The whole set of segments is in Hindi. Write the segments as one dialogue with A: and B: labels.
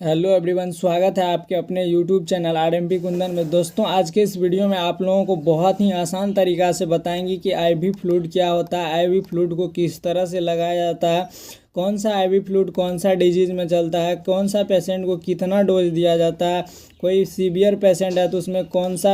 A: हेलो एवरीवन, स्वागत है आपके अपने यूट्यूब चैनल आरएमपी कुंदन में। दोस्तों, आज के इस वीडियो में आप लोगों को बहुत ही आसान तरीक़ा से बताएंगे कि आईवी फ्लूइड क्या होता है, आईवी फ्लूइड को किस तरह से लगाया जाता है, कौन सा आईवी फ्लूइड कौन सा डिजीज़ में चलता है, कौन सा पेशेंट को कितना डोज दिया जाता है, कोई सीवियर पेशेंट है तो उसमें कौन सा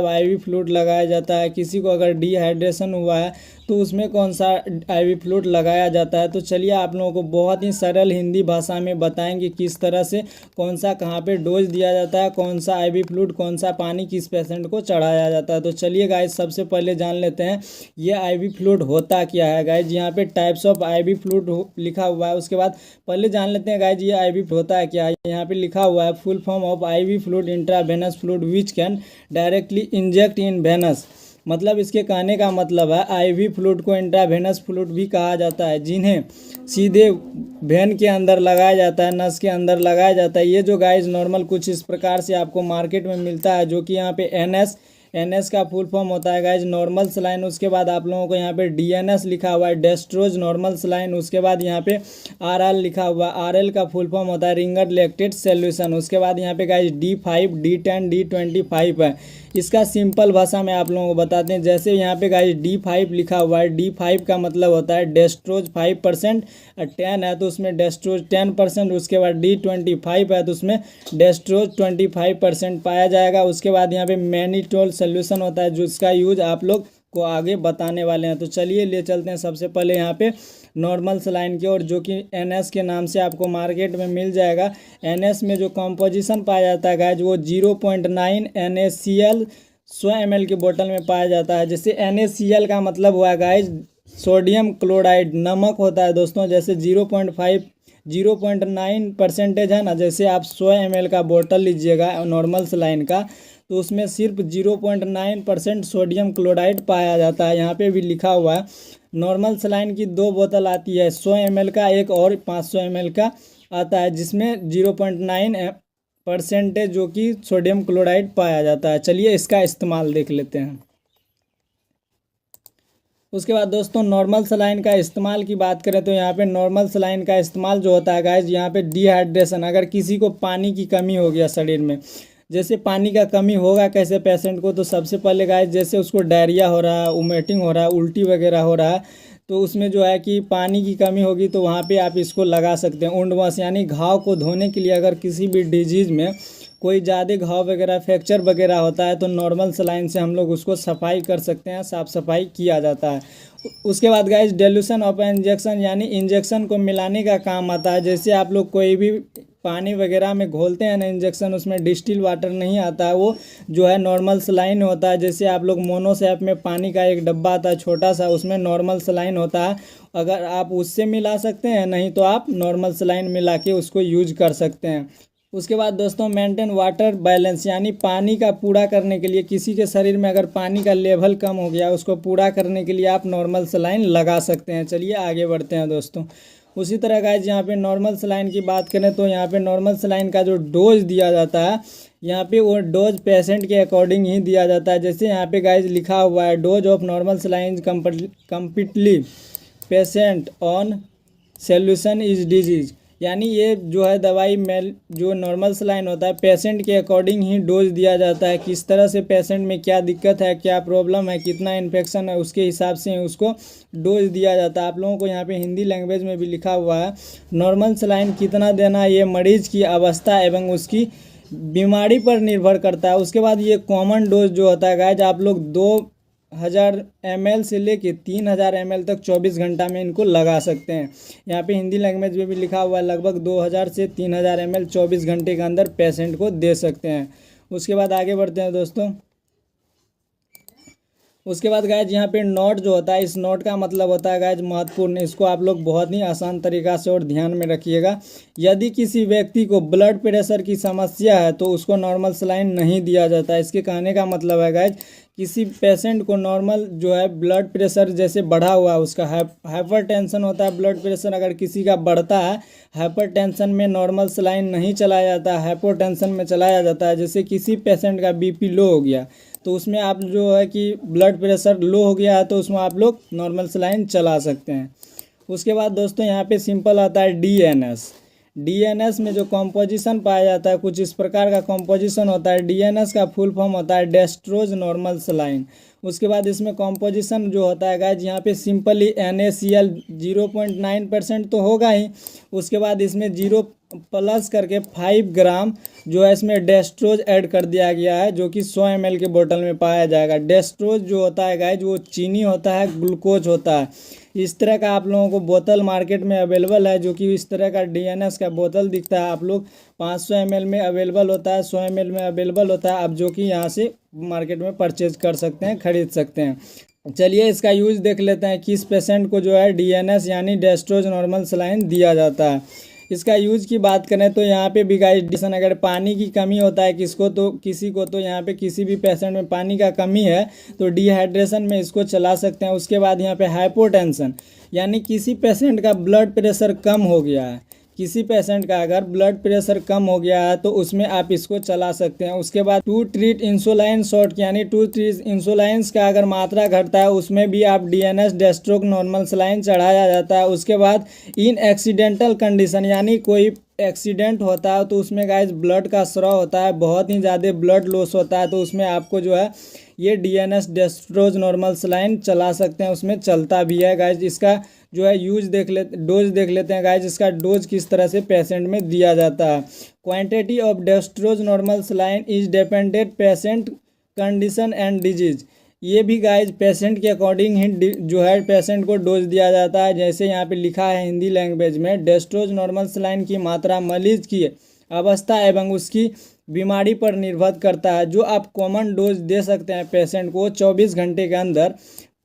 A: आईवी फ्लूइड लगाया जाता है, किसी को अगर डिहाइड्रेशन हुआ है तो उसमें कौन सा आईवी फ्लूइड लगाया जाता है। तो चलिए आप लोगों को बहुत ही सरल हिंदी भाषा में बताएंगे किस तरह से कौन सा कहाँ पे डोज दिया जाता है, कौन सा आईवी फ्लूइड कौन सा पानी किस पेशेंट को चढ़ाया जाता है। तो चलिए गाइस, सबसे पहले जान लेते हैं ये आईवी फ्लूइड होता क्या है। गाइस, यहाँ पे टाइप्स ऑफ आईवी फ्लूइड लिखा हुआ है। उसके बाद पहले जान लेते हैं गाइस ये आईवी होता है क्या है। यहाँ पे लिखा हुआ है full form of IV fluid intravenous fluid which can directly inject in venous. मतलब इसके कहने का मतलब है आईवी फ्लूइड को इंट्रावेनस फ्लूइड भी कहा जाता है, जिन्हें सीधे वेन के अंदर लगाया जाता है, नस के अंदर लगाया जाता है। ये जो गाइस नॉर्मल कुछ इस प्रकार से आपको मार्केट में मिलता है, जो कि यहाँ पे एनएस का फुल फॉर्म होता है गाइज नॉर्मल सलाइन। उसके बाद आप लोगों को यहाँ पे डीएनएस लिखा हुआ है, डेस्ट्रोज नॉर्मल सलाइन। उसके बाद यहाँ पे आरएल लिखा हुआ है, आरएल का फुल फॉर्म होता है रिंगर लैक्टेट सॉल्यूशन। उसके बाद यहाँ पे गाइज D5 D10 D25 है। इसका सिंपल भाषा में आप लोगों को बताते हैं। जैसे यहाँ पे गाइज D5 लिखा हुआ है, D5 का मतलब होता है डेस्ट्रोज 5%, 10 है तो उसमें डेस्ट्रोज 10%। उसके बाद D25 है तो उसमें डेस्ट्रोज 25% पाया जाएगा। उसके बाद यहाँ पे मैनिटोल सोल्यूशन होता है, जिसका यूज आप लोग को आगे बताने वाले हैं। तो चलिए ले चलते हैं सबसे पहले यहाँ पे नॉर्मल सलाइन की ओर, जो कि एनएस के नाम से आपको मार्केट में मिल जाएगा। एनएस में जो कॉम्पोजिशन पाया जाता है गाइज वो 0.9 NaCl 100 ml की बोतल में पाया जाता है। जैसे NaCl का मतलब हुआ गाइज सोडियम क्लोराइड, नमक होता है दोस्तों। जैसे 0.9% है ना, जैसे आप 100 ml का बोतल लीजिएगा नॉर्मल सलाइन का, तो उसमें सिर्फ 0.9% सोडियम क्लोराइड पाया जाता है। यहाँ पे भी लिखा हुआ है नॉर्मल सलाइन की 2 बोतल आती है, 100 ml का एक और 500 ml का आता है, जिसमें 0.9% जो कि सोडियम क्लोराइड पाया जाता है। चलिए इसका इस्तेमाल देख लेते हैं। उसके बाद दोस्तों नॉर्मल सलाइन का इस्तेमाल की बात करें तो यहाँ पे नॉर्मल सलाइन का इस्तेमाल जो होता है गाइज, यहाँ पे डिहाइड्रेशन, अगर किसी को पानी की कमी हो गया शरीर में, जैसे पानी का कमी होगा कैसे पेशेंट को, तो सबसे पहले गाइज जैसे उसको डायरिया हो रहा है, वोमिटिंग हो रहा है, उल्टी वगैरह हो रहा है, तो उसमें जो है कि पानी की कमी होगी तो वहाँ पे आप इसको लगा सकते हैं। वुंड वॉश यानी घाव को धोने के लिए, अगर किसी भी डिजीज़ में कोई ज़्यादा घाव वगैरह फ्रैक्चर वगैरह होता है तो नॉर्मल सलाइन से हम लोग उसको सफाई कर सकते हैं, साफ़ सफाई किया जाता है। उसके बाद गाइज डेल्यूशन ऑफ इंजेक्शन, यानी इंजेक्शन को मिलाने का काम आता है। जैसे आप लोग कोई भी पानी वगैरह में घोलते हैं ना इंजेक्शन, उसमें डिस्टिल वाटर नहीं आता है, वो जो है नॉर्मल सलाइन होता है। जैसे आप लोग मोनोसैप में पानी का एक डब्बा आता है छोटा सा, उसमें नॉर्मल सलाइन होता है। अगर आप उससे मिला सकते हैं, नहीं तो आप नॉर्मल सलाइन मिला के उसको यूज कर सकते हैं। उसके बाद दोस्तों मेंटेन वाटर बैलेंस, यानी पानी का पूरा करने के लिए, किसी के शरीर में अगर पानी का लेवल कम हो गया उसको पूरा करने के लिए आप नॉर्मल सलाइन लगा सकते हैं। चलिए आगे बढ़ते हैं दोस्तों। उसी तरह गाइज यहाँ पे नॉर्मल सलाइन की बात करें तो यहाँ पे नॉर्मल सलाइन का जो डोज दिया जाता है, यहाँ पे वो डोज पेशेंट के अकॉर्डिंग ही दिया जाता है। जैसे यहाँ पे गाइज लिखा हुआ है dose of normal saline completely patient on solution is disease, यानी ये जो है दवाई जो नॉर्मल सलाइन होता है पेशेंट के अकॉर्डिंग ही डोज दिया जाता है। किस तरह से पेशेंट में क्या दिक्कत है, क्या प्रॉब्लम है, कितना इन्फेक्शन है, उसके हिसाब से उसको डोज दिया जाता है। आप लोगों को यहाँ पे हिंदी लैंग्वेज में भी लिखा हुआ है नॉर्मल सलाइन कितना देना, ये मरीज की अवस्था एवं उसकी बीमारी पर निर्भर करता है। उसके बाद ये कॉमन डोज जो होता है गाइज, आप लोग 2000 ml से लेके 3000 ml तक 24 घंटा में इनको लगा सकते हैं। यहाँ पे हिंदी लैंग्वेज में भी लिखा हुआ है लगभग 2000 से 3000 ml 24 घंटे के अंदर पेशेंट को दे सकते हैं। उसके बाद आगे बढ़ते हैं दोस्तों। उसके बाद गाइज यहाँ पे नोट जो होता है, इस नोट का मतलब होता है गाइज महत्वपूर्ण। इसको आप लोग बहुत ही आसान तरीक़ा से और ध्यान में रखिएगा। यदि किसी व्यक्ति को ब्लड प्रेशर की समस्या है तो उसको नॉर्मल सलाइन नहीं दिया जाता। इसके कहने का मतलब है गाइज किसी पेशेंट को नॉर्मल जो है ब्लड प्रेशर जैसे बढ़ा हुआ है, उसका हाइपर टेंशन होता है, ब्लड प्रेशर अगर किसी का बढ़ता है, हाइपर टेंशन में नॉर्मल सलाइन नहीं चलाया जाता, हाइपर टेंशन में चलाया जाता है। जैसे किसी पेशेंट का बीपी लो हो गया तो उसमें आप जो है कि ब्लड प्रेशर लो हो गया है तो उसमें आप लोग नॉर्मल सलाइन चला सकते हैं। उसके बाद दोस्तों यहाँ पे सिंपल आता है डीएनएस। डीएनएस में जो कॉम्पोजिशन पाया जाता है कुछ इस प्रकार का कॉम्पोजिशन होता है। डीएनएस का फुल फॉर्म होता है डेस्ट्रोज नॉर्मल सलाइन। उसके बाद इसमें कॉम्पोजिशन जो होता है गाइज यहाँ पे सिंपली NaCl 0.9% तो होगा ही। उसके बाद इसमें 0 प्लस करके 5 ग्राम जो है इसमें डेस्ट्रोज ऐड कर दिया गया है, जो कि 100 ml के बोतल में पाया जाएगा। डेस्ट्रोज जो होता है गाइज वो चीनी होता है, ग्लूकोज होता है। इस तरह का आप लोगों को बोतल मार्केट में अवेलेबल है, जो कि इस तरह का डीएनएस का बोतल दिखता है। आप लोग 500 ml में अवेलेबल होता है, 100 ml में अवेलेबल होता है, आप जो कि यहाँ से मार्केट में परचेज कर सकते हैं, खरीद सकते हैं। चलिए इसका यूज देख लेते हैं, किस पेशेंट को जो है डीएनएस यानी डेस्ट्रोज नॉर्मल सलाइन दिया जाता है। इसका यूज की बात करें तो यहाँ पे भी गाइस अगर पानी की कमी होता है किसी को तो यहाँ पे किसी भी पेशेंट में पानी का कमी है तो डिहाइड्रेशन में इसको चला सकते हैं। उसके बाद यहाँ पे हाइपोटेंशन यानी किसी पेशेंट का ब्लड प्रेशर कम हो गया है, किसी पेशेंट का अगर ब्लड प्रेशर कम हो गया है तो उसमें आप इसको चला सकते हैं। उसके बाद टू ट्रीट इंसुलिन शॉर्ट यानी टू ट्रीट इंसुलिन का अगर मात्रा घटता है उसमें भी आप डीएनएस डेस्ट्रोज नॉर्मल सलाइन चढ़ाया जाता है। उसके बाद इन एक्सीडेंटल कंडीशन यानी कोई एक्सीडेंट होता है तो उसमें गाइस ब्लड का स्राव होता है, बहुत ही ज़्यादा ब्लड लॉस होता है, तो उसमें आपको जो है ये डीएनएस डेस्ट्रोज नॉर्मल सलाइन चला सकते हैं, उसमें चलता भी है गाइस। इसका जो है डोज देख लेते हैं गाइस, इसका डोज किस तरह से पेशेंट में दिया जाता है। Quantity of dextrose normal saline is dependent patient condition and disease. ये भी गाइज पेशेंट के अकॉर्डिंग ही जो है पेशेंट को डोज दिया जाता है। जैसे यहाँ पे लिखा है हिंदी लैंग्वेज में, डेस्ट्रोज नॉर्मल सलाइन की मात्रा मरीज की अवस्था एवं उसकी बीमारी पर निर्भर करता है। जो आप कॉमन डोज दे सकते हैं पेशेंट को 24 घंटे के अंदर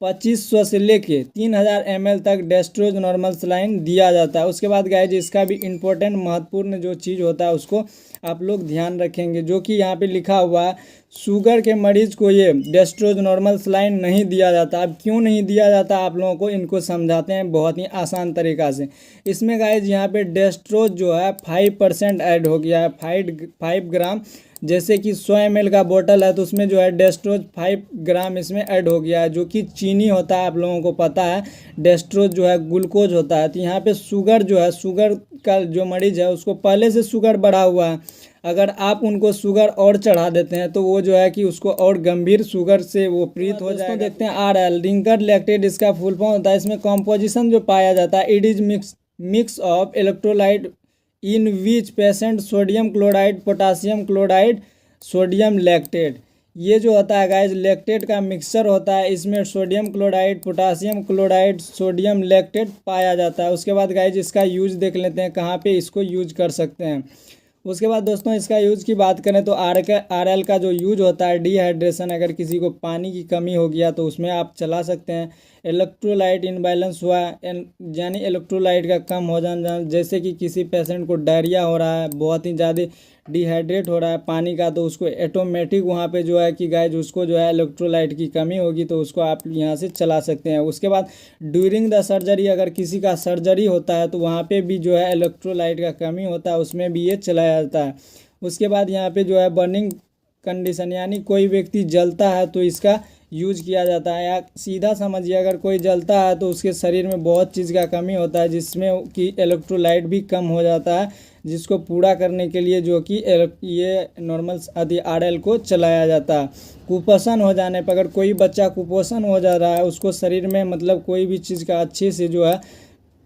A: 2500 से लेके 3000 ml तक डेस्ट्रोज नॉर्मल सलाइन दिया जाता है। उसके बाद गाइज इसका भी इम्पोर्टेंट महत्वपूर्ण जो चीज़ होता है उसको आप लोग ध्यान रखेंगे, जो कि यहाँ पे लिखा हुआ है शुगर के मरीज को ये डेस्ट्रोज नॉर्मल सलाइन नहीं दिया जाता। अब क्यों नहीं दिया जाता आप लोगों को इनको समझाते हैं बहुत ही आसान तरीक़ा से। इसमें गाइज यहाँ पे डेस्ट्रोज जो है 5% ऐड हो गया है, 5 ग्राम। जैसे कि 100 ml का बोतल है तो उसमें जो है डेस्ट्रोज 5 ग्राम इसमें ऐड हो गया है, जो कि चीनी होता है, आप लोगों को पता है। डेस्ट्रोज जो है ग्लूकोज होता है। तो यहाँ पे शुगर जो है, शुगर का जो मरीज है उसको पहले से शुगर बढ़ा हुआ है, अगर आप उनको शुगर और चढ़ा देते हैं तो वो जो है कि उसको और गंभीर शुगर से वो पीड़ित हो जाएगा। देखते हैं RL रिंगर लैक्टेट, इसका फुल फॉर्म होता है। इसमें कॉम्पोजिशन जो पाया जाता है, it is mix of electrolyte in which patient sodium chloride, potassium chloride, sodium lactate. ये जो होता है गाइज लैक्टेट का मिक्सचर होता है, इसमें sodium chloride, potassium chloride, sodium lactate पाया जाता है। उसके बाद गाइज इसका यूज देख लेते हैं कहाँ पे इसको यूज कर सकते हैं। उसके बाद दोस्तों इसका यूज़ की बात करें तो RL का जो यूज होता है डिहाइड्रेशन, अगर किसी को पानी की कमी हो गया तो उसमें आप चला सकते हैं। इलेक्ट्रोलाइट इनबैलेंस हुआ यानी इलेक्ट्रोलाइट का कम हो जाना, जैसे कि किसी पेशेंट को डायरिया हो रहा है, बहुत ही ज़्यादा डिहाइड्रेट हो रहा है पानी का, तो उसको ऑटोमेटिक वहाँ पे जो है कि गाइज उसको जो है इलेक्ट्रोलाइट की कमी होगी तो उसको आप यहाँ से चला सकते हैं। उसके बाद ड्यूरिंग द सर्जरी, अगर किसी का सर्जरी होता है तो वहाँ पे भी जो है इलेक्ट्रोलाइट का कमी होता है, उसमें भी ये चलाया जाता है। उसके बाद यहाँ पे जो है बर्निंग कंडीशन यानी कोई व्यक्ति जलता है तो इसका यूज किया जाता है। या सीधा समझिए अगर कोई जलता है तो उसके शरीर में बहुत चीज़ का कमी होता है जिसमें कि इलेक्ट्रोलाइट भी कम हो जाता है, जिसको पूरा करने के लिए जो कि ये नॉर्मल RL को चलाया जाता है। कुपोषण हो जाने पर, अगर कोई बच्चा कुपोषण हो जा रहा है, उसको शरीर में मतलब कोई भी चीज़ का अच्छे से जो है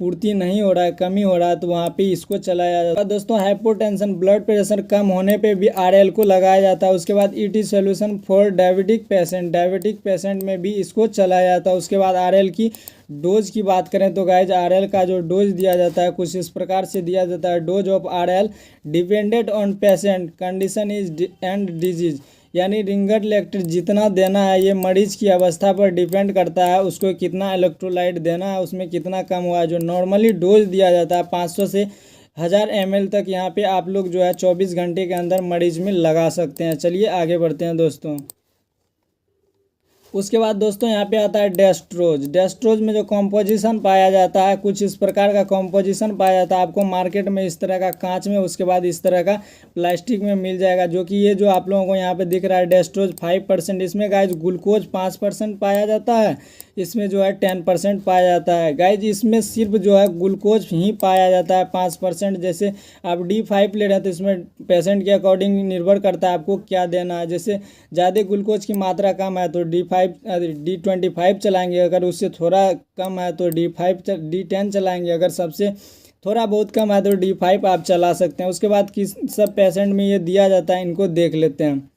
A: पूर्ति नहीं हो रहा है, कमी हो रहा है, तो वहाँ पे इसको चलाया जाता है। दोस्तों हाइपोटेंशन ब्लड प्रेशर कम होने पे भी RL को लगाया जाता है। उसके बाद it is solution for diabetic patient में भी इसको चलाया जाता है। उसके बाद RL की डोज की बात करें तो गाइज RL का जो डोज दिया जाता है कुछ इस प्रकार से दिया जाता है। Dose of RL depended on patient condition is and disease, यानी रिंगर लैक्टेट जितना देना है ये मरीज की अवस्था पर डिपेंड करता है, उसको कितना इलेक्ट्रोलाइट देना है, उसमें कितना कम हुआ है। जो नॉर्मली डोज दिया जाता है 500 से 1000 ml तक यहाँ पे आप लोग जो है 24 घंटे के अंदर मरीज में लगा सकते हैं। चलिए आगे बढ़ते हैं दोस्तों। उसके बाद दोस्तों यहाँ पे आता है डेस्ट्रोज। डेस्ट्रोज में जो कॉम्पोजिशन पाया जाता है कुछ इस प्रकार का कॉम्पोजिशन पाया जाता है। आपको मार्केट में इस तरह का कांच में, उसके बाद इस तरह का प्लास्टिक में मिल जाएगा, जो कि ये जो आप लोगों को यहाँ पे दिख रहा है डेस्ट्रोज 5%। इसमें गाइज ग्लूकोज 5% पाया जाता है, इसमें जो है 10% पाया जाता है। गाइज इसमें सिर्फ जो है ग्लूकोज ही पाया जाता है 5%। जैसे आप D5 ले रहे हैं तो इसमें पेशेंट के अकॉर्डिंग निर्भर करता है आपको क्या देना है। जैसे ज़्यादा ग्लूकोज की मात्रा कम है तो D25 चलाएंगे, अगर उससे थोड़ा कम है तो D10 चलाएंगे, अगर सबसे थोड़ा बहुत कम है तो D5 आप चला सकते हैं। उसके बाद किस सब पेशेंट में ये दिया जाता है, इनको देख लेते हैं।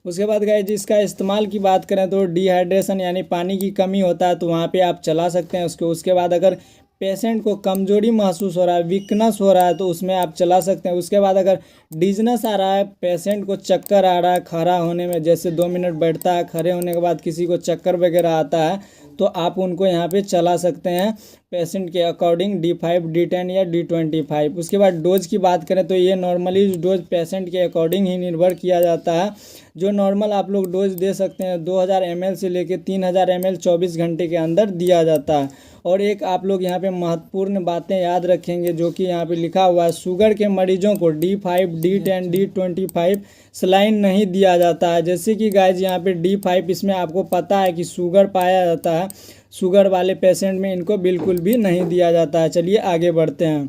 A: उसके बाद गाइस इसका इस्तेमाल की बात करें तो डिहाइड्रेशन यानी पानी की कमी होता है तो वहाँ पे आप चला सकते हैं उसको। उसके बाद अगर पेशेंट को कमजोरी महसूस हो रहा है, वीकनेस हो रहा है तो उसमें आप चला सकते हैं। उसके बाद अगर डिजनेस आ रहा है, पेशेंट को चक्कर आ रहा है खड़ा होने में, जैसे 2 मिनट बैठता है, खड़े होने के बाद किसी को चक्कर वगैरह आता है तो आप उनको यहाँ पे चला सकते हैं पेशेंट के अकॉर्डिंग D5, D10 या D25। उसके बाद डोज की बात करें तो ये नॉर्मली डोज पेशेंट के अकॉर्डिंग ही निर्भर किया जाता है। जो नॉर्मल आप लोग डोज दे सकते हैं 2000 ml से लेके 3000 ml 24 घंटे के अंदर दिया जाता है। और एक आप लोग यहाँ पे महत्वपूर्ण बातें याद रखेंगे जो कि यहाँ पे लिखा हुआ है, शुगर के मरीजों को D5, D10, D25 सलाइन नहीं दिया जाता है। जैसे कि गाइज यहाँ पे D5 इसमें आपको पता है कि शुगर पाया जाता है, शुगर वाले पेशेंट में इनको बिल्कुल भी नहीं दिया जाता है। चलिए आगे बढ़ते हैं।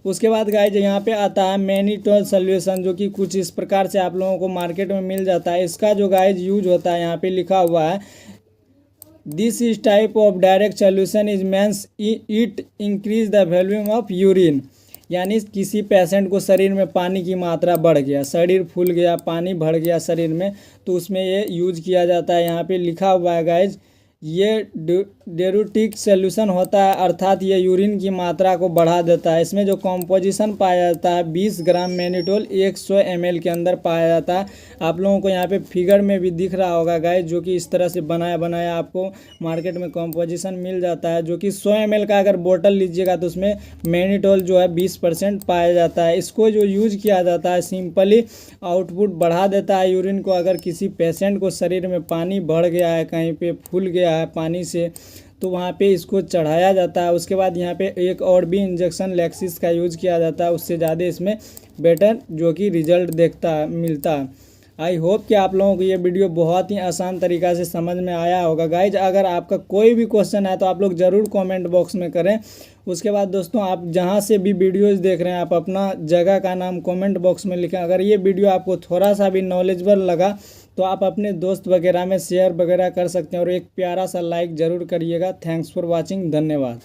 A: उसके बाद गाइज यहाँ पे आता है मैनिटोल सॉल्यूशन, जो कि कुछ इस प्रकार से आप लोगों को मार्केट में मिल जाता है। इसका जो गाइज यूज होता है यहाँ पे लिखा हुआ है, this is type of direct solution is means it increase the volume of urine. यानी किसी पेशेंट को शरीर में पानी की मात्रा बढ़ गया, शरीर फूल गया, पानी भर गया शरीर में, तो उसमें ये यूज किया जाता है। यहाँ पे लिखा हुआ है गाइज ये डेरूटिक सॉल्यूशन होता है, अर्थात ये यूरिन की मात्रा को बढ़ा देता है। इसमें जो कॉम्पोजिशन पाया जाता है 20 ग्राम मैनिटोल 100 ml के अंदर पाया जाता है। आप लोगों को यहाँ पे फिगर में भी दिख रहा होगा गाइज, जो कि इस तरह से बनाया आपको मार्केट में कॉम्पोजिशन मिल जाता है, जो कि 100 ml का अगर बोतल लीजिएगा तो उसमें मैनिटोल जो है 20% पाया जाता है। इसको जो यूज किया जाता है सिंपली आउटपुट बढ़ा देता है यूरिन को। अगर किसी पेशेंट को शरीर में पानी बढ़ गया है, कहीं पे फूल गया है पानी से, तो वहाँ पे इसको चढ़ाया जाता है। उसके बाद यहाँ पे एक और भी इंजेक्शन लैक्सिस का यूज किया जाता है, उससे ज़्यादा इसमें बेटर जो कि रिजल्ट मिलता है। आई होप कि आप लोगों को ये वीडियो बहुत ही आसान तरीक़ा से समझ में आया होगा। गाइज अगर आपका कोई भी क्वेश्चन है तो आप लोग ज़रूर कमेंट बॉक्स में करें। उसके बाद दोस्तों आप जहाँ से भी वीडियोज़ देख रहे हैं आप अपना जगह का नाम कमेंट बॉक्स में लिखें। अगर ये वीडियो आपको थोड़ा सा भी नॉलेजेबल लगा तो आप अपने दोस्त वगैरह में शेयर वगैरह कर सकते हैं, और एक प्यारा सा लाइक ज़रूर करिएगा। थैंक्स फॉर वॉचिंग, धन्यवाद।